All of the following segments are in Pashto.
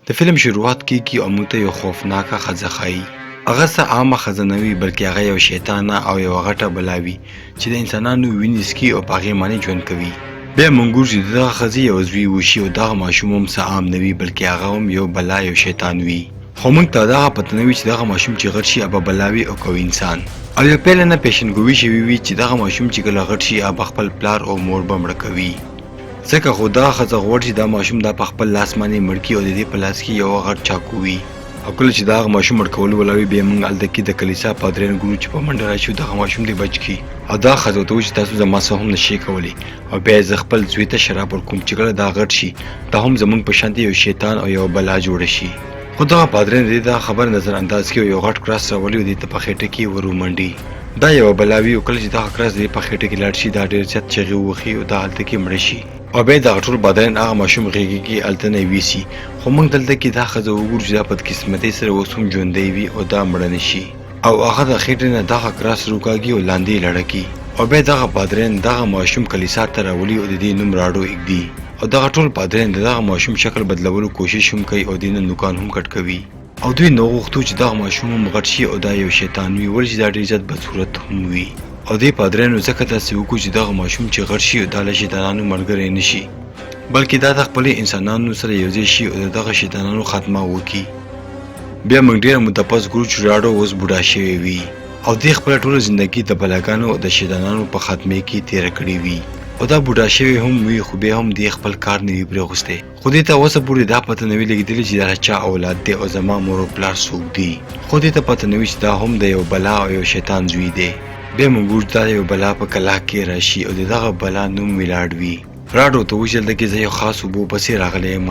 د فلم شروعات کیږي او موږ ته یو خوفناکه ښځه ښایي. هغه څه عامه ښځه نه وي، بلکې هغه یو شیطانه او یوه غټه بلا وي چې د انسانانو وینې څښي او په هغې باندې ژوند کوي. بیا موږ ګورو چې د دغه ښځې یو زوی وشي او دغه ماشوم هم څه عام نه وي، بلکې هغه هم یو بلا، یو شیطان وي. خو موږ ته دغه پته نه وي چې دغه ماشوم چې غټ شي ابه بلا وي او که انسان. او یو پیله نه پیشنګوي شوي وي چې دغه ماشوم چې کله غټ شي ابه خپل پلار او مور به مړه کوي. ځکه خو دغه ښځه غواړي چې دا ماشوم دا په خپل لاس باندې مړ کړي او د دې په لاس کې یو غټ چاقو وي. او کله چې دغه ماشوم مړ کولو ولا وي، بیا موږ هلته کې د کلیسا پادریان ګورو چې په منډه راشي او دغه ماشوم دې بچ کړي. او دغه ښځه ورته وایي چې تاسو زما څه هم نشئ کولی، او بیا زه خپل زوی ته شراب ورکوم چې کله دا غټ شي دا هم زموږ په شانتې یو شیطان او یو بلا جوړه شي. خو دغه پادریان د دې دغه خبره نظر انداز کوي او یو غټ کراس راولي او دې ته په خېټه کې ور ومنډي. دا یوه بلا وي او کله چې دغه کراس د دې په خېټه کې لاړ شي دا ډېر زیات چغې ووهي او دا هلته کې مړه شي. او بیا دغه ټول پادریان هغه ماشوم غېږې کې هلته نه ویسي. خو موږ دلته کې دا ښځه وګورو چې دا بدقسمتۍ سره اوس هم ژوندی وي او دا مړه نه شي، او هغه د خېټې نه دغه کراس روکاږي او لاندې یې لړه کړي. او بیا دغه پادریان دغه ماشوم کلیسا ته راولي او د دې نوم راډو ایږدي. او دغه ټول پادریان د دغه ماشوم شکل بدلولو کوشش هم کوي او د نه نوکان هم کټ کوي. او دوی نه غوښتو چې دغه ماشوم هم غټ شي او دا یو شیطان وي، ولې چې دا ډېر زیات بدصورت هم وي. او دې پادریانو ځکه داسې وکړو چې دغه ماشوم چې غټ شي او دا له شیطانانو ملګری نه شي، بلکې دا د خپلې انسانانو سره یوځای شي او د دغه شیطانانو خاتمه وکړي. بیا موږ ډېره موده پس ګورو چې راډو اوس بوډا شوی وي او دې خپله ټوله زندګي د بلاګانو او د شیطانانو په خاتمې کې تېره کړې وي. او دا بوډا شوی هم وي، خو بیا هم دې خپل کار نه وي پرېغوستی. خو دې ته اوسه پورې دا پته نه وي لګېدلې چې دا چا اولاد دی او زما مور او پلار څوک دي. خو دې ته پته نه وي چې دا هم د یو بلا او یو شیطان زوی دی. بیا موږ ګورو دا یو بلا په کلاق کې راشي او د دغه بلا نوم ویلاړ وي. راډو ته وویل دلته کې زه یو خاص اوبو پسې راغلی یم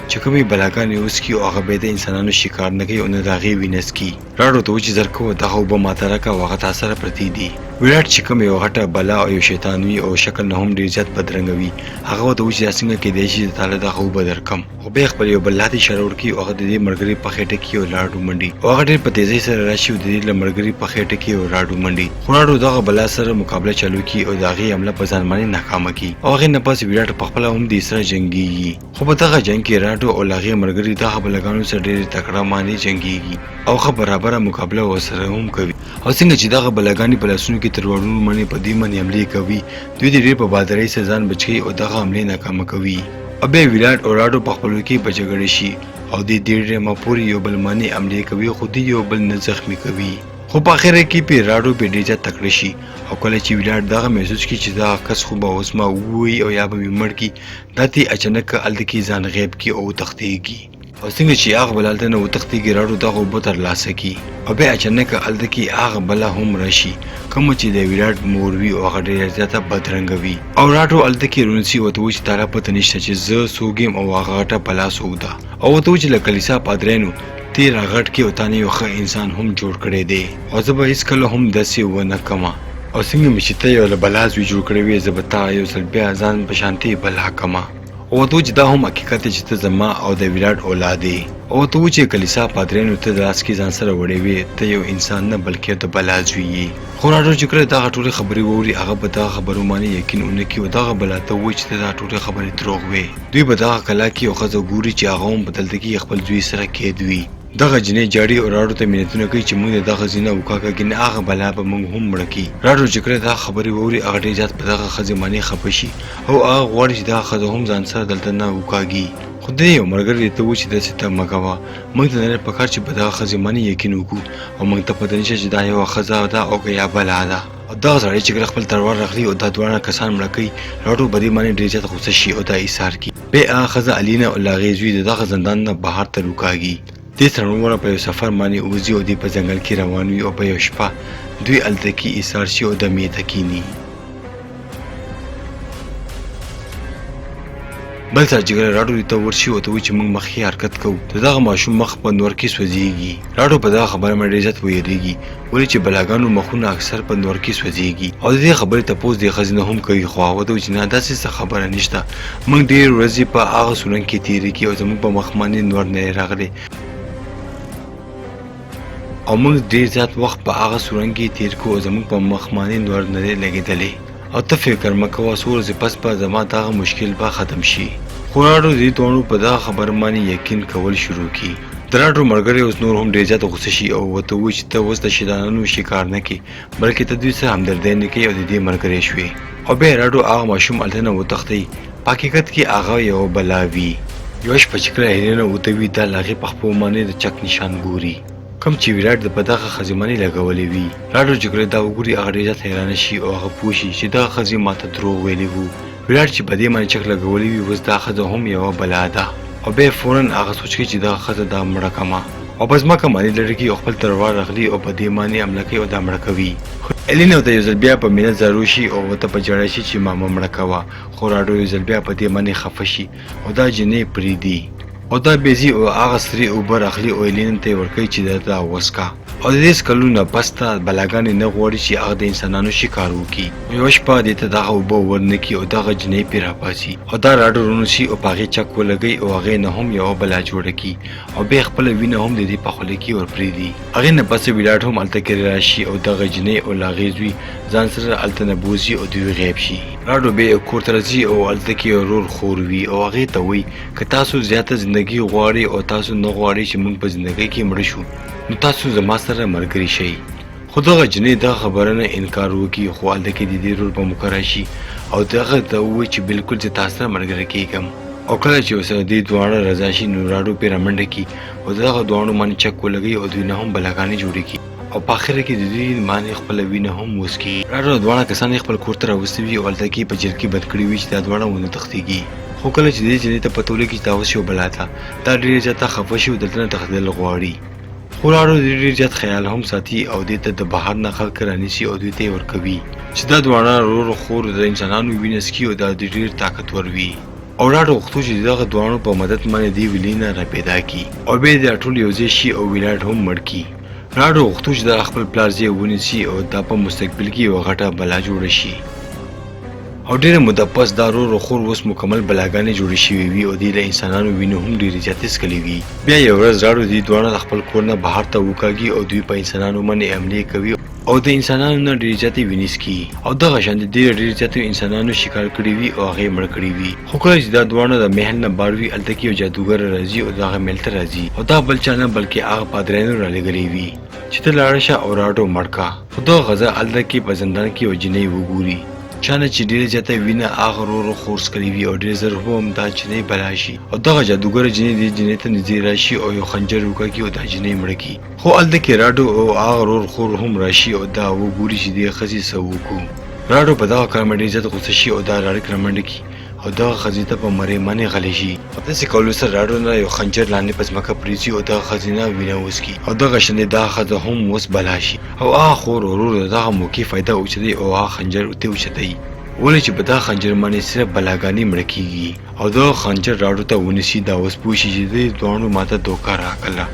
چې کومې بلاګانې وڅښي او هغه بیا د انسانانو شکار نه کوي او نه د هغې وینه څښي. راډو ته وویل چې زر کوه دغه اوبه ماته راکړه او هغه تا سره پرتې دي. ویراټ چې کوم یو غټه بلا او یو شیطان وي او شکل نه هم ډېر زیات بدرنګه وي، هغه ورته وویل چې دا څنګه کیدای شي تا له دغه اوبه درکړم. خو بیا خپل یو بل لاندې اشاره ورکړي او هغه د دې ملګري په خېټه کې یو لاډ ومنډي او هغه ډېر په تیزۍ سره راشي او د دې له ملګري په خېټه کې یو لاډ ومنډي. خو راډو دغه بلا سره مقابله چالو کړي او د هغې حمله په ځان باندې ناکامه کړي. او هغې نه پس ویراټ پخپله هم دې سره جنګېږي. خو په دغه جنګ کې راډو او له هغې ملګري دغه بلاګانو سره ډېرې تکړه باندې جنګېږي او ښه برابره مقابله ورسره هم کوي. او څنګه چې دغه بلاګانې په لاسونو کې تر وړونو باندې په دې باندې حملې کوي، دوی د ډېر په بهادرۍ سره ځان بچ کوي او دغه حملې ناکامه کوي. او بیا ویراټ او راډو په خپلو کې په جګړه شي او دوی ډېر ټیمه پورې یو بل باندې حملې کوي، خو دوی یو بل نه زخمي کوي. خو په اخره کې پې راډو پې ډېر زیات تکړه شي او کله چې ویراټ دغه محسوس کړي چې دغه کس خو به اوس ما ووهي او یا به مې مړ کړي، دا ته اچانک هلته کې ځان غیب کړي او وتښتېږي. او څنګه چې هغه بل هلته نه وتښتېږي، راډو دغه اوبه ترلاسه کړي او بیا اچانک هلته کې هغه بله هم راشي کومه چې د ویراټ مور وي او هغه ډېره زیاته بدرنګه وي. او راډو هلته کې رونسي ورته وایي چې تا لا پته نشته چې زه څوک یم او هغه غټه بلا څوک ده. او ورته وایي چې له کلیسا پادریانو ته راغټ کې او تا نه یو ښه انسان هم جوړ کړی دی او زه به هېڅکله هم داسې ونه کړمه. او څنګه مې چې ته یو له بلا زوی جوړ کړی وې، زه به تا یو ځل بیا ځان په شانتې بلا کړمه. او ورته وایي چې دا هم حقیقت دی چې ته زما او د ویراټ اولاد یې. او ورته وایي چې کلیسا پادریانو ته د لاس کې ځان سره وړی وې، ته یو انسان نه بلکې د بلا زوی یې. خو راډو چې کله دغه ټولې خبرې واوري، هغه به دغه خبرو باندې یقین ونه کړي او دغه بلا ته وایي چې دا ټولې خبرې دروغ وې. دوی به دغه کلا کې یو ښځه ګوري چې هغه هم په دلته کې خپل زوی سره قید وي. دغه جنۍ جاړي او راډو ته منتونه کوي چې موږ د دغه ځای نه وکاږه، ګنې هغه بلا به موږ هم مړه کړي. راډو چې کله دغه خبرې واوري، هغه ډېر زیات په دغه ښځې باندې خفه شي او هغه غواړي چې دغه ښځه هم ځان سره دلته نه وکاږي. خو د یو ملګري ته وایي چې داسې ته مه کوه، موږ ته نه پکار چې په دغه ښځې باندې یقین وکړو او موږ ته پته نشته چې دا یوه ښځه ده او که یا بلا ده. او دغه سړی چې کله خپل تلوار راخلي او دا دواړه کسان مړه کوي، راډو په دې باندې ډېر زیات غوسه شي او دا ایثار کړي. بیا هغه ښځه الینا او له هغې زوی د دغه زندان نه بهر ته روکاږي. دې ترنمونه په یو سفر باندې وځي او دوی په ځنګل کې روان وي او په یو شپه دوی هلته کې ایثار شي او دمې ته کښېني. بل ساعت چې کله راډو ته ورشي او ته وایي چې موږ مخکې حرکت کوو، د دغه ماشوم مخ په نور کې سوځېږي. راډو په دغه خبره باندې ډېر زیات ویرېږي، ولې چې بلاګانو مخونه اکثر په نور کې سوځېږي. او د دې خبرې تپوس دې ښځې نه هم کوي، خو هغه ورته وایي چې نه داسې څه خبره نشته، موږ ډېر ورځې په هغه سورنګ کې تېرې کړي او زموږ په مخ باندې نور نه راغلی او موږ ډېر زیات وخت په هغه سورنګ کې تېر کړو او زموږ په مخ باندې نور نه دی لګېدلی. او ته فکر مه کوه، څو ورځې پس به زما دغه مشکل به ختم شي. خو راډو دې دوانو په دا خبر باندې یقین کول شروع کی. د راډو ملګری اوس نور هم ډېر زیات غوسه شي او ورته وایي چې ته اوس د شیطانانو شکار نه کې بلکې ته دوی سره همدردي نه کوې او د دې ملګری شوې. او بیا راډو هغه ماشوم هلته نه وتښتوي. په حقیقت کې هغه یوه بلا وي. یوه شپه چې کله هیلینه وته وي دا له هغې په خپو باندې د چک نشان ګوري کوم چې ویراټ د په دغه ښځې باندې لګولی وي. راډو چې کله دا وګوري هغه ډېر زیات حیرانه شي او هغه پوه شي چې دغه ښځې ماته دروغ ویلي وو. ویراټ چې په دې باندې چک لګولی وي اوس دا ښځه هم یوه بلا ده او بیا فوراً هغه سوچ کوي چې دغه ښځه دا مړه کړمه او په ځمکه باندې لرې کړي او خپل تلوار اخلي او په دې باندې حمله کوي او دا مړه کوي. هیلینه ورته یو ځل بیا په مینه زارو شي او ورته په ژړا شي چې ما مه مړه کوه. خو راډو یو ځل بیا په دې باندې خفه شي او دا جنۍ پرېږدي او دا بیزي او هغه سرې اوبه راخلي او هیلینې ته یې ورکوي چې دا وڅښه. او د دې څښلو نه پس ته بلاګانې نه غواړي چې هغه د انسانانو شکار وکړي. یوه شپه دې ته دغه اوبه ورنه کړي او دغه جنۍ پرې راپاڅي او دا راډو رونیسي او په هغې چک ولګوي او هغې نه هم یوه بلا جوړه کړي او بیا خپله وینه هم د دې په خوله کې ورپرېږدي. هغې نه پس ویراټ هم هلته کې راشي او دغه جنۍ او له هغې زوی ځان سره هلته نه بوځي او دوی غیب شي. راډو بیا یو کور ته راځي او هلته کې یو رور خور وي او هغې ته وایي که تاسو زیاته زندګي غواړئ او تاسو نه غواړئ چې موږ په زندګۍ کې مړه شو نو تاسو زما سره ملګري شئ. خو دغه جنۍ دغه خبره نه انکار وکړي خو هلته کې د دې رور به مقرر شي او دغه ته ووایي چې بلکل زه تا سره ملګری کېږم. او کله چې ورسره دې دواړه رضا شي نو راډو پرې رامنډه کړي او دغه دواړو باندې چک ولګوي او دوی نه هم بلاګانې جوړې کړي او په اخره کې د دوی باندې خپله وینه هم وڅکي. راډو دواړه کسان یې خپل کور ته راوستي وي او هلته کې په جرګې بند کړي وي چې دا دواړه ونه تښتېږي. خو کله چې دې جنۍ ته پته ولګي چې دا اوس یو بلا ده دا ډېره زیاته خفه شي او دلته نه تښتېدل غواړي. خو راډو ډېر زیات خیال هم ساتي او دې ته د بهر نه خلک رانیسي او دوی ته یې ورکوي چې دا دواړه رور خور د انسانانو وینه څکي او دا ډېر طاقتور وي. او راډو غوښتو چې دغه دواړو په مدد باندې دې ویلینه راپیدا کړي او بیا دا ټول یو ځای شي او ویراټ هم مړ کړي. راډو غوښتو چې دا خپل پلار ځای ونیسي او دا په مستقبل کې یوه غټه بلا جوړه شي. او ډېره موده پس دا رور خور اوس مکمل بلاګانې جوړې شوې وي او دې له انسانانو وینو هم ډېرې زیاتې څکلې وي. بیا یوه ورځ راډو دې دواړه د خپل کور نه بهر ته وکاږي او دوی په انسانانو باندې حملې کوي او د انسانانو نه ډېرې زیاتې وینې څکي او دغه شان د ډېر زیاتو انسانانو شکار کړي وي او هغې مړه کړي وي. خو کله چې دا دواړه د محل نه بار وي هلته کې یو جادوګر راځي او د هغه محل ته راځي او دا بل چا نه بلکې هغه پادریانو رالېږلي وي چې ته لاړه شه او راډو مړ کړه. خو دغه غزه هلته کې په زندان کې یوه جنۍ وګوري چانه چې ډېره زیاته وینه هغه رور خور څکلې وي او ډېر زر هم دا جنۍ بلا شي او دغه جادوګر جنۍ دې جنۍ ته نږدې راشي او یو خنجر وکاږي او دا جنۍ مړه کړي. خو هلته کې راډو او هغه رور خور هم راشي او دا وګوري چې دې ښځې څه وکړو. راډو په دغه کار باندې ډېر زیات غوسه شي او دا راډک رامنډه کړي او دغه ښځې ته په مرۍ باندې غلی شي. داسې کولو سره راډو نه یو خنجر لاندې په ځمکه پرېږدي او دغه ښځې نه وینه وڅکي او دغه شانې دغه ښځه هم اوس بلا شي او هغه خور ورور د دغه موقع فایده اوچتوي او هغه خنجر ورته اوچتوي ولې چې په دغه خنجر باندې صرف بلاګانې مړه کېږي او دغه خنجر راډو ته ونیسي دا اوس پوه شي چې دې دواړو ماته دوکه راکړله.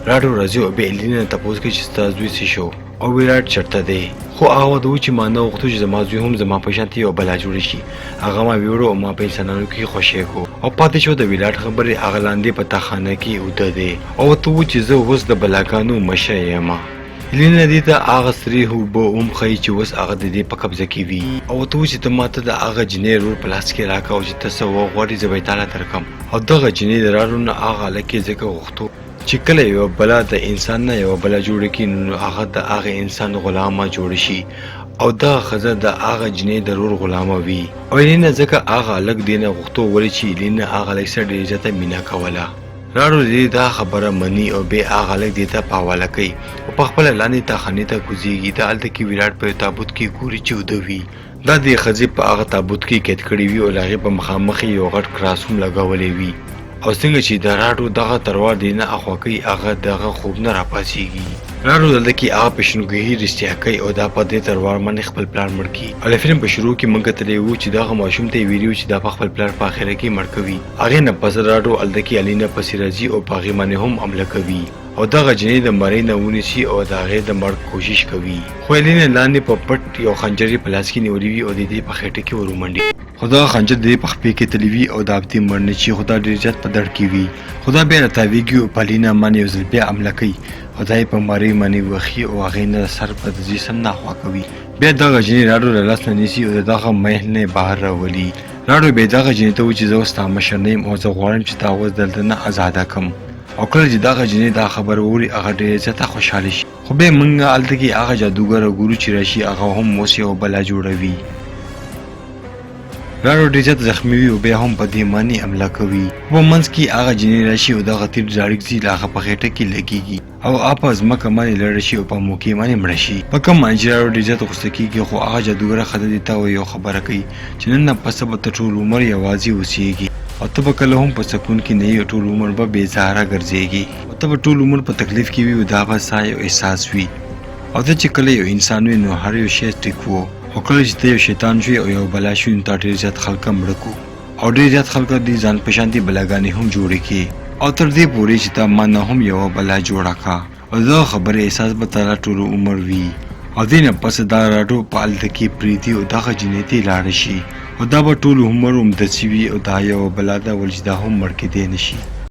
راډو راځي او بیا هیلینې نه تپوس کوي چې ستا زوی څه شو او ویراټ چېرته دی. خو هغه ورته وایي چې ما نه غوښتو چې زما زوی هم زما په شانتې یوه بلا جوړه شي. هغه ما ویوړو او ما په انسانانو کې خوشی کړو او پاتې شو د ویراټ خبرې هغه لاندې په تاخانه کې اوده دی او ورته وایي چې زه اوس د بلاګانو مشر یم. هیلینه دې ته هغه سرې اوبه هم ښایي چې اوس هغه د دې په قبضه کې وي او ورته وایي چې ته ماته د هغه جنۍ رور په لاس کې راکړه او چې ته څه وغواړې زه به یې تاله درکړم. او دغه جنۍ د راډو نه هغه هلک یې ځکه غوښتو چې کله یوه بلا د انسان نه یوه بلا جوړه کړي نو هغه د هغه انسان غلامه جوړه شي او دغه ښځه د هغه جنۍ د رور غلامه وي. او هیلینه ځکه هغه هلک دې نه غوښتو ولې چې هیلینه هغه هلک سره ډېره زیاته مینه کوله. راډو دې دا خبره مني او بیا هغه هلک دې ته په حواله کوي او په خپله لاندې تاخانې ته کوزېږي. دا هلته کې ویراټ په یو تابوت کې ګوري چې اوده وي. دا دې ښځې په هغه تابوت کې قید کړي وي او له هغې په مخامخ یې یو غټ کراس هم لګولی وي او څنګه چې د راډو دغه تروار دې نه اخوا کوي هغه دغه خوب نه راپاڅېږي. راډو دلته کې هغه پیشنګویي رښتیا کوي او دا په دې تروار باندې خپل پلار مړ کړي. او د فلم په شروع کې موږ کتلی وو چې دغه ماشوم ته یې ویلي وو چې دا په خپل پلار په اخره کې مړ کوي. هغې نه پس راډو هلته کې الینه پسې راځي او په هغې باندې هم حمله کوي او دغه جنۍ د مرۍ نه ونیسي او د هغې د مړ کوشش کوي. خو الینه لاندې په پټ یو خنجر یې په لاس کې نیولی وي او د دې په خېټه کې ور ومنډي. خو دغه خنجر د دې په خپې کې تللی وي او دا ابدي مړ نه شي خو دا ډېر زیات په دړ کې وي. خو دا بیا راتاویږي او په الینه باندې یو ځل بیا حمله کوي او دا یې په مرۍ باندې وخي او هغې نه سر په جسم نه اخوا کوي. بیا دغه جنۍ راډو له لاس نه نیسي او د دغه محل نه بهر راولي. لاړو به دغه جنې ته و چې زه اوس ستا مشر نه یم او زه غواړم چې تا اوس دلته نه ازاده کړم. او کله چې دغه جنې دا خبر واوري هغه ډېر زیاته خوشحاله شي. خو بیا موږ هلته کې هغه جادوګر ګورو چې راشي هغه هم اوس یوه بلا جوړوي. لاړو ډېر زیات زخمي وي او بیا هم په دې باندې حمله کوي. په منځ کې هغه جنې راشي او دغه تیر ډاړیک د هغه په خېټه کې لګېږي او هغه په ځمکه باندې لړه شي او په موقع باندې مړه شي. په کوم باندې چې لاړو ډېر زیات غوسه کېږي خو هغه جادوګره ښځه دې ته یو خبره کوي چې نن نه پسه به ته ټول عمر یوازې اوسېږي او ته به کله هم په سکون کې نه یې، ټول عمر به بې زهره ګرځېږي او ته به ټول عمر په تکلیف کې وي او دا به ستا یو احساس وي. او ته چې کله یو انسان وي نو هر یو شی ټیک و، خو کله چې ته یو شیطان شوې او یو بلا شوې نو تا ډېر زیات خلک مړه کړو او ډېر زیات خلک دې ځان په شانتې بلاګانې هم جوړې کړې او تر دې پورې چې تا ما نه هم یوه بلا جوړه کړه او دغه خبرې احساس به تا ټول عمر وي. او دې نه پس دا راډیو په هلته کې پرېږدي او دغه جنې ته یې لاړه شي او دا به ټول عمر همداسې وي او دا یوه بلا ده ولې چې دا هم مړ کېدی نه شي.